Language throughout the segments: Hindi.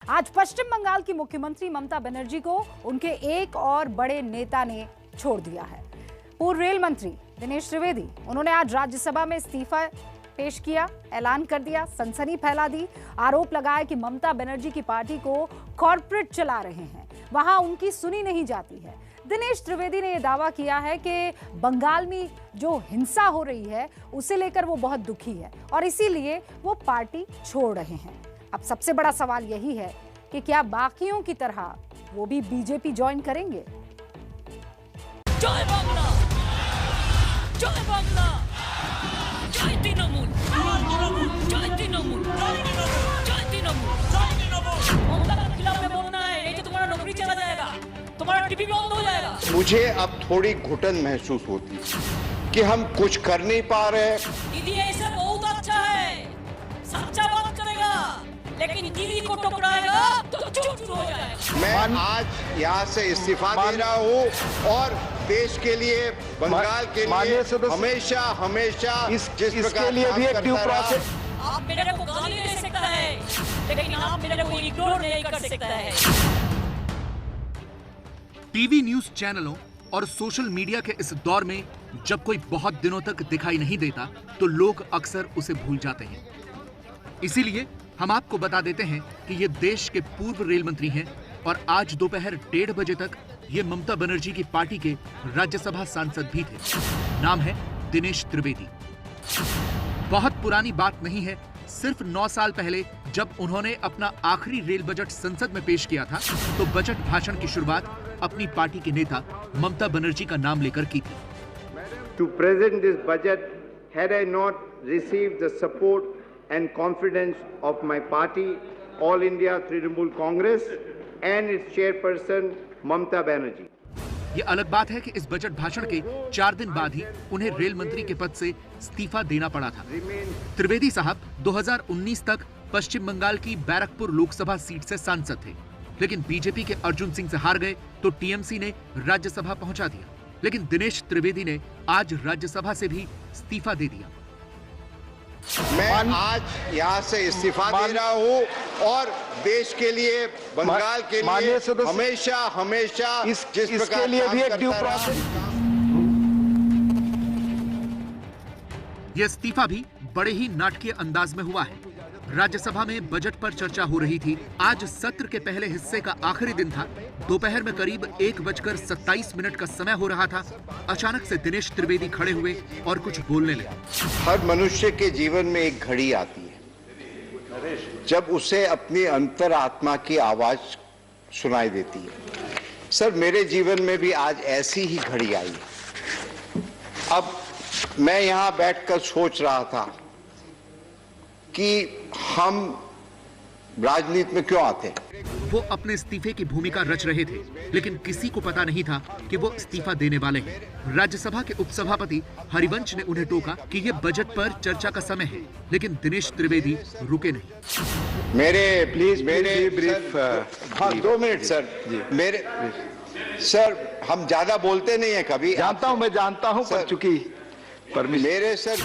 आज पश्चिम बंगाल की मुख्यमंत्री ममता बनर्जी को उनके एक और बड़े नेता ने छोड़ दिया है। पूर्व रेल मंत्री दिनेश त्रिवेदी, उन्होंने आज राज्यसभा में इस्तीफा पेश किया, ऐलान कर दिया, सनसनी फैला दी, आरोप लगाया कि ममता बनर्जी की पार्टी को कॉर्पोरेट चला रहे हैं, वहां उनकी सुनी नहीं जाती है। दिनेश त्रिवेदी ने यह दावा किया है कि बंगाल में जो हिंसा हो रही है उसे लेकर वो बहुत दुखी है और इसीलिए वो पार्टी छोड़ रहे हैं। अब सबसे बड़ा सवाल यही है कि क्या बाकियों की तरह वो भी बीजेपी ज्वाइन करेंगे? जय बांग्ला, जय बांग्ला, जय तृणमूल, जय तृणमूल, जय तृणमूल। ममता के खिलाफ में बोलना है, नहीं तो तुम्हारा नौकरी चला जाएगा, तुम्हारा टीवी बंद हो जाएगा। मुझे अब थोड़ी घुटन महसूस होती है कि हम कुछ कर नहीं पा रहे। दीदी ऐसा बहुत अच्छा है, सच्चा बात करेगा, लेकिन दीदी को टकराएगा तो चुप हो जाएगा। मैं आज यहाँ से इस्तीफा दे रहा हूँ और देश के लिए, बंगाल के लिए हमेशा हमेशा इसके लिए भी एक ड्यू प्रोसेस। आप मेरे को गाली दे सकता है, लेकिन आप मेरे को इग्नोर नहीं कर सकता है। टीवी न्यूज चैनलों और सोशल मीडिया के इस दौर में जब कोई बहुत दिनों तक दिखाई नहीं देता तो लोग अक्सर उसे भूल जाते हैं। इसीलिए हम आपको बता देते हैं कि ये देश के पूर्व रेल मंत्री हैं और आज दोपहर 1:30 बजे तक ये ममता बनर्जी की पार्टी के राज्यसभा सांसद भी थे। नाम है दिनेश त्रिवेदी। बहुत पुरानी बात नहीं है, सिर्फ 9 साल पहले जब उन्होंने अपना आखिरी रेल बजट संसद में पेश किया था तो बजट भाषण की शुरुआत अपनी पार्टी के नेता ममता बनर्जी का नाम लेकर की थी। To present this budget, had I not received the support and confidence of my party, All India Trinamool Congress, and its chairperson Mamta Banerjee. ये अलग बात है कि इस बजट भाषण के 4 दिन बाद ही उन्हें रेल मंत्री के पद से इस्तीफा देना पड़ा था। त्रिवेदी साहब 2019 तक पश्चिम बंगाल की बैरकपुर लोकसभा सीट से सांसद थे, लेकिन बीजेपी के अर्जुन सिंह से हार गए तो टीएमसी ने राज्यसभा पहुंचा दिया। लेकिन दिनेश त्रिवेदी ने आज राज्यसभा से भी इस्तीफा दे दिया। मैं आज यहाँ से इस्तीफा दे रहा हूँ और देश के लिए, बंगाल के लिए हमेशा हमेशा इसके लिए भी एक ड्यू प्रोसेस। यह इस्तीफा भी बड़े ही नाटकीय अंदाज में हुआ है। राज्यसभा में बजट पर चर्चा हो रही थी। आज सत्र के पहले हिस्से का आखिरी दिन था। दोपहर में करीब 1:27 का समय हो रहा था। अचानक से दिनेश त्रिवेदी खड़े हुए और कुछ बोलने लगे। हर मनुष्य के जीवन में एक घड़ी आती है जब उसे अपनी अंतरात्मा की आवाज सुनाई देती है। सर, मेरे जीवन में भी आज ऐसी ही घड़ी आई है। अब मैं यहाँ बैठकर सोच रहा था कि हम राजनीति में क्यों आते हैं। वो अपने इस्तीफे की भूमिका रच रहे थे, लेकिन किसी को पता नहीं था कि वो इस्तीफा देने वाले हैं। राज्यसभा के उपसभापति हरिवंश ने उन्हें टोका कि ये बजट पर चर्चा का समय है, लेकिन दिनेश त्रिवेदी रुके नहीं। मेरे ब्रीफ 2 मिनट सर। सर, हम ज्यादा बोलते नहीं है कभी। मैं जानता हूं पर चूंकि मेरे सर।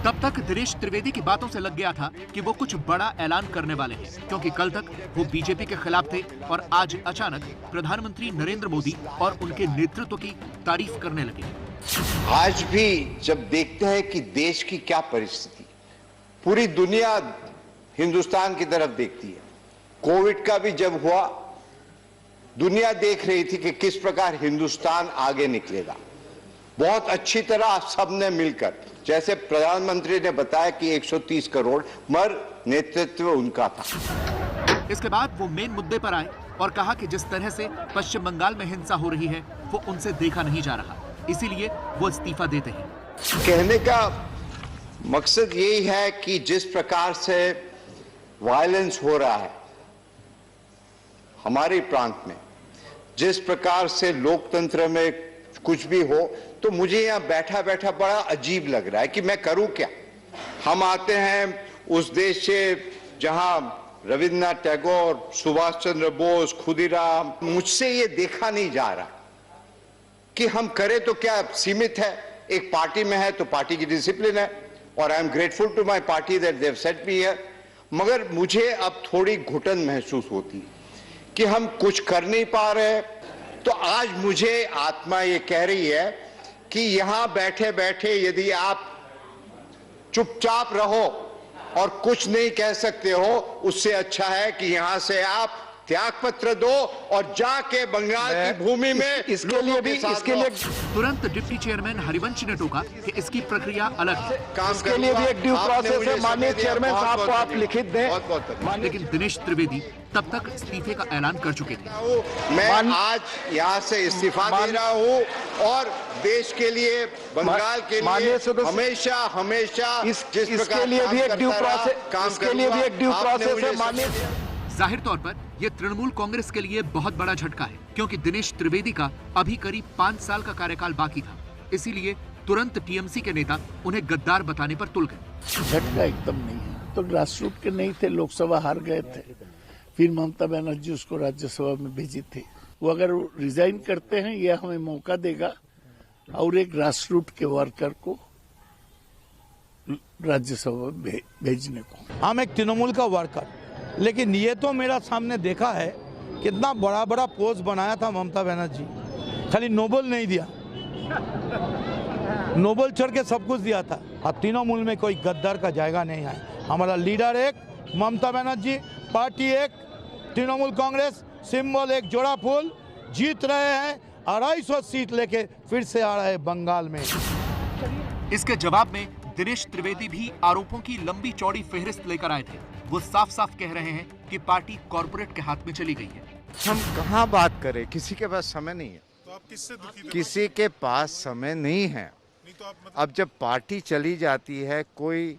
तब तक दिनेश त्रिवेदी की बातों से लग गया था कि वो कुछ बड़ा ऐलान करने वाले हैं, क्योंकि कल तक वो बीजेपी के खिलाफ थे और आज अचानक प्रधानमंत्री नरेंद्र मोदी और उनके नेतृत्व की तारीफ करने लगे। आज भी जब देखते हैं कि देश की क्या परिस्थिति, पूरी दुनिया हिंदुस्तान की तरफ देखती है। कोविड का भी जब हुआ, दुनिया देख रही थी कि किस प्रकार हिंदुस्तान आगे निकलेगा। बहुत अच्छी तरह सबने मिलकर, जैसे प्रधानमंत्री ने बताया कि 130 करोड़, मगर नेतृत्व उनका था। इसके बाद वो मेन मुद्दे पर आए और कहा कि जिस तरह से पश्चिम बंगाल में हिंसा हो रही है वो उनसे देखा नहीं जा रहा, इसीलिए वो इस्तीफा देते हैं। कहने का मकसद यही है कि जिस प्रकार से वायलेंस हो रहा है हमारे प्रांत में, जिस प्रकार से लोकतंत्र में कुछ भी हो, तो मुझे यहाँ बैठा बैठा बड़ा अजीब लग रहा है कि मैं करूं क्या। हम आते हैं उस देश से जहां रविन्द्रनाथ टैगोर, सुभाष चंद्र बोस, खुदीराम, मुझसे ये देखा नहीं जा रहा कि हम करें तो क्या सीमित है। एक पार्टी में है तो पार्टी की डिसिप्लिन है और I am grateful to my party that they have set me here, मगर मुझे अब थोड़ी घुटन महसूस होती है कि हम कुछ कर नहीं पा रहे। तो आज मुझे आत्मा ये कह रही है कि यहां बैठे बैठे यदि आप चुपचाप रहो और कुछ नहीं कह सकते हो, उससे अच्छा है कि यहां से आप त्याग पत्र दो और जाके बंगाल की भूमि में इसके लिए तुरंत डिप्टी चेयरमैन हरिवंश ने टोका कि इसकी प्रक्रिया अलग है। इसके लिए भी एक ड्यू प्रोसेस है। माननीय चेयरमैन साहब को आप लिखित दें। लेकिन दिनेश त्रिवेदी तब तक इस्तीफे का ऐलान कर चुके थे। मैं आज यहाँ से इस्तीफा दे रहा हूँ और देश के लिए, बंगाल के लिए हमेशा हमेशा इसके लिए भी एक ड्यू प्रोसेस है। माननीय जाहिर तौर पर यह तृणमूल कांग्रेस के लिए बहुत बड़ा झटका है, क्योंकि दिनेश त्रिवेदी का अभी करीब 5 साल का कार्यकाल बाकी था। इसीलिए तुरंत टीएमसी के नेता उन्हें गद्दार बताने पर तुल गए। झटका एकदम नहीं है। तो ग्रासरूट के नहीं थे, लोकसभा हार गए थे, फिर ममता बनर्जी उसको राज्यसभा में भेजी थी। वो अगर रिजाइन करते हैं, यह हमें मौका देगा और एक ग्रासरूट के वर्कर को राज्यसभा में भेजने को। हम एक तृणमूल का वर्कर, लेकिन ये तो मेरा सामने देखा है कितना बड़ा बड़ा पोस्ट बनाया था ममता बनर्जी। खाली नोबल नहीं दिया, नोबल छोड़ के सब कुछ दिया था। और तृणमूल में कोई गद्दार का जाएगा नहीं है। हमारा लीडर एक, ममता बनर्जी, पार्टी एक, तृणमूल कांग्रेस, सिंबल एक, जोड़ा फूल, जीत रहे हैं। 250 सीट लेके फिर से आ रहे हैं बंगाल में। इसके जवाब में दिनेश त्रिवेदी भी आरोपों की लंबी चौड़ी फेहरिस्त लेकर आए थे। वो साफ साफ कह रहे हैं कि पार्टी कॉर्पोरेट के हाथ में चली गई है। हम कहाँ बात करें, किसी के पास समय नहीं है। तो आप किससे दुखी थे? किसी के पास समय नहीं है। नहीं तो आप अब जब पार्टी चली जाती है कोई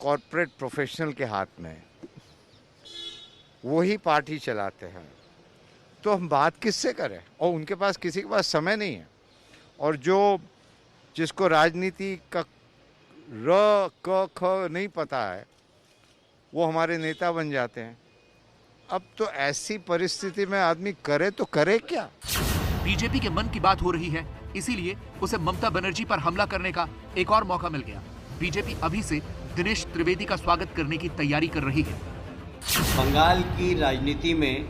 कॉर्पोरेट प्रोफेशनल के हाथ में, वही पार्टी चलाते हैं, तो हम बात किससे करें? और उनके पास, किसी के पास समय नहीं है। और जिसको राजनीति का र क ख नहीं पता है, वो हमारे नेता बन जाते हैं। अब तो ऐसी परिस्थिति में आदमी करे तो करे क्या? बीजेपी के मन की बात हो रही है, इसीलिए उसे ममता बनर्जी पर हमला करने का एक और मौका मिल गया। बीजेपी अभी से दिनेश त्रिवेदी का स्वागत करने की तैयारी कर रही है। बंगाल की राजनीति में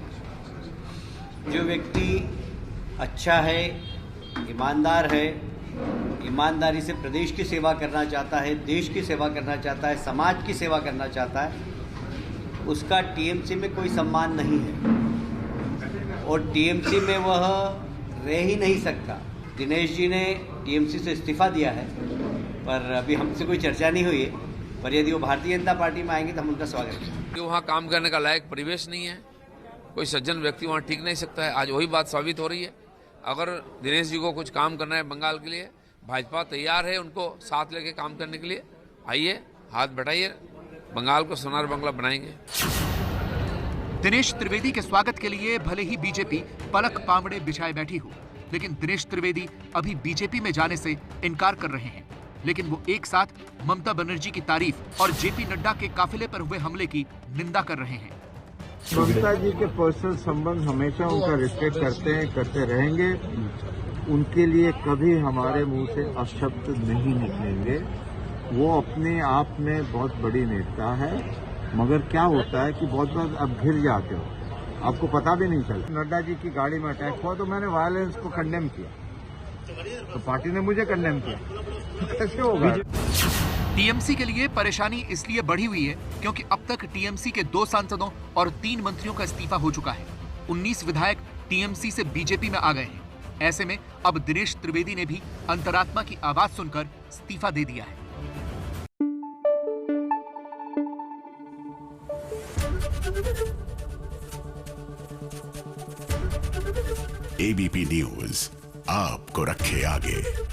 जो व्यक्ति अच्छा है, ईमानदार है, ईमानदारी से प्रदेश की सेवा करना चाहता है, देश की सेवा करना चाहता है, समाज की सेवा करना चाहता है, उसका टीएमसी में कोई सम्मान नहीं है और टीएमसी में वह रह ही नहीं सकता। दिनेश जी ने टीएमसी से इस्तीफा दिया है, पर अभी हमसे कोई चर्चा नहीं हुई है। पर यदि वो भारतीय जनता पार्टी में आएंगे तो हम उनका स्वागत करेंगे। वहाँ काम करने का लायक परिवेश नहीं है, कोई सज्जन व्यक्ति वहाँ टिक नहीं सकता है। आज वही बात साबित हो रही है। अगर दिनेश जी को कुछ काम करना है बंगाल के लिए, भाजपा तैयार है उनको साथ लेके काम करने के लिए। आइए, हाथ बढ़ाइए, बंगाल को सोनार बंगला बनाएंगे। दिनेश त्रिवेदी के स्वागत के लिए भले ही बीजेपी पलक पामड़े बिछाए बैठी हो, लेकिन दिनेश त्रिवेदी अभी बीजेपी में जाने से इनकार कर रहे हैं। लेकिन वो एक साथ ममता बनर्जी की तारीफ और जेपी नड्डा के काफिले पर हुए हमले की निंदा कर रहे हैं। ममता जी के पर्सनल संबंध हमेशा उनका रिस्पेक्ट करते हैं, करते रहेंगे। उनके लिए कभी हमारे मुंह से अपशब्द नहीं निकलेंगे। वो अपने आप में बहुत बड़ी नेता है, मगर क्या होता है कि बहुत बार अब घिर जाते हो, आपको पता भी नहीं चलता। नड्डा जी की गाड़ी में अटैक हुआ तो मैंने वायलेंस को कंडेम किया, तो पार्टी ने मुझे कंडेम किया। कैसे होगा? टीएमसी के लिए परेशानी इसलिए बढ़ी हुई है क्योंकि अब तक टीएमसी के 2 सांसदों और 3 मंत्रियों का इस्तीफा हो चुका है। 19 विधायक टीएमसी से बीजेपी में आ गए हैं। ऐसे में अब दिनेश त्रिवेदी ने भी अंतरात्मा की आवाज सुनकर इस्तीफा दे दिया है। एबीपी न्यूज आपको रखे आगे।